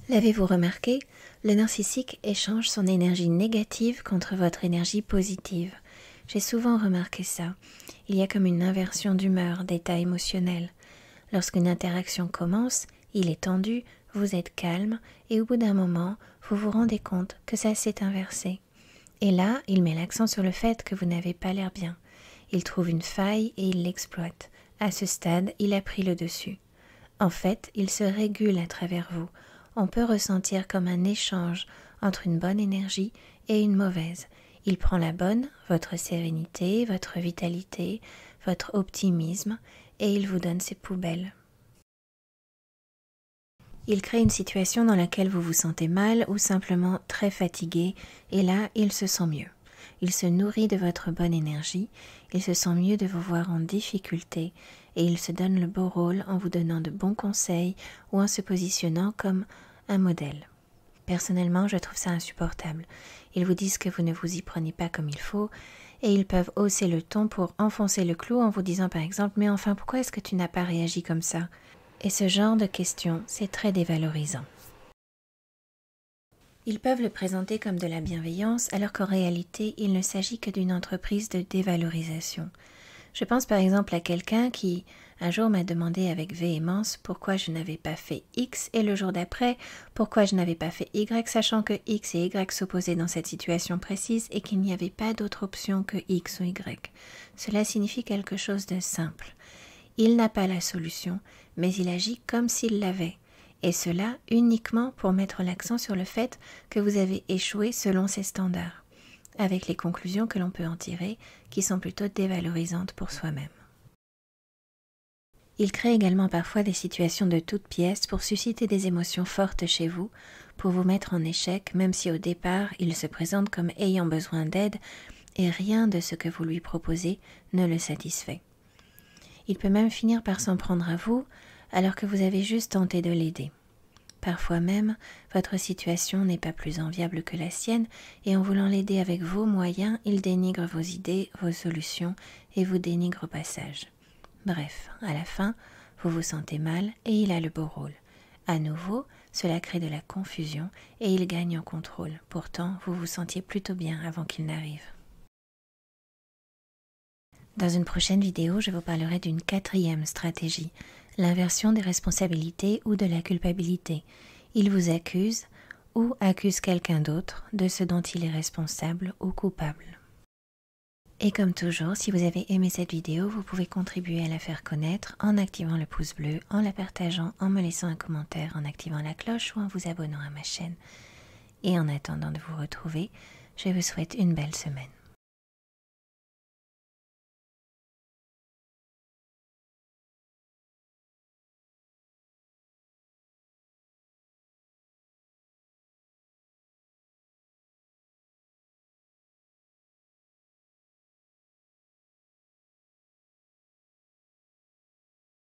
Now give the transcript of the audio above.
L'avez-vous remarqué? Le narcissique échange son énergie négative contre votre énergie positive. J'ai souvent remarqué ça. Il y a comme une inversion d'humeur, d'état émotionnel. Lorsqu'une interaction commence, il est tendu, vous êtes calme et au bout d'un moment, vous vous rendez compte que ça s'est inversé. Et là, il met l'accent sur le fait que vous n'avez pas l'air bien. Il trouve une faille et il l'exploite. À ce stade, il a pris le dessus. En fait, il se régule à travers vous. On peut ressentir comme un échange entre une bonne énergie et une mauvaise. Il prend la bonne, votre sérénité, votre vitalité, votre optimisme, et il vous donne ses poubelles. Il crée une situation dans laquelle vous vous sentez mal ou simplement très fatigué, et là, il se sent mieux. Il se nourrit de votre bonne énergie, il se sent mieux de vous voir en difficulté, et il se donne le beau rôle en vous donnant de bons conseils ou en se positionnant comme un modèle. Personnellement, je trouve ça insupportable. Ils vous disent que vous ne vous y prenez pas comme il faut, et ils peuvent hausser le ton pour enfoncer le clou en vous disant par exemple « Mais enfin, pourquoi est-ce que tu n'as pas réagi comme ça ?» Et ce genre de questions, c'est très dévalorisant. Ils peuvent le présenter comme de la bienveillance, alors qu'en réalité, il ne s'agit que d'une entreprise de dévalorisation. Je pense par exemple à quelqu'un qui, un jour, m'a demandé avec véhémence pourquoi je n'avais pas fait X et le jour d'après, pourquoi je n'avais pas fait Y, sachant que X et Y s'opposaient dans cette situation précise et qu'il n'y avait pas d'autre option que X ou Y. Cela signifie quelque chose de simple. Il n'a pas la solution, mais il agit comme s'il l'avait. Et cela uniquement pour mettre l'accent sur le fait que vous avez échoué selon ses standards, avec les conclusions que l'on peut en tirer, qui sont plutôt dévalorisantes pour soi-même. Il crée également parfois des situations de toutes pièces pour susciter des émotions fortes chez vous, pour vous mettre en échec, même si au départ il se présente comme ayant besoin d'aide et rien de ce que vous lui proposez ne le satisfait. Il peut même finir par s'en prendre à vous, alors que vous avez juste tenté de l'aider. Parfois même, votre situation n'est pas plus enviable que la sienne, et en voulant l'aider avec vos moyens, il dénigre vos idées, vos solutions, et vous dénigre au passage. Bref, à la fin, vous vous sentez mal, et il a le beau rôle. À nouveau, cela crée de la confusion, et il gagne en contrôle. Pourtant, vous vous sentiez plutôt bien avant qu'il n'arrive. Dans une prochaine vidéo, je vous parlerai d'une 4e stratégie, l'inversion des responsabilités ou de la culpabilité. Il vous accuse ou accuse quelqu'un d'autre de ce dont il est responsable ou coupable. Et comme toujours, si vous avez aimé cette vidéo, vous pouvez contribuer à la faire connaître en activant le pouce bleu, en la partageant, en me laissant un commentaire, en activant la cloche ou en vous abonnant à ma chaîne. Et en attendant de vous retrouver, je vous souhaite une belle semaine.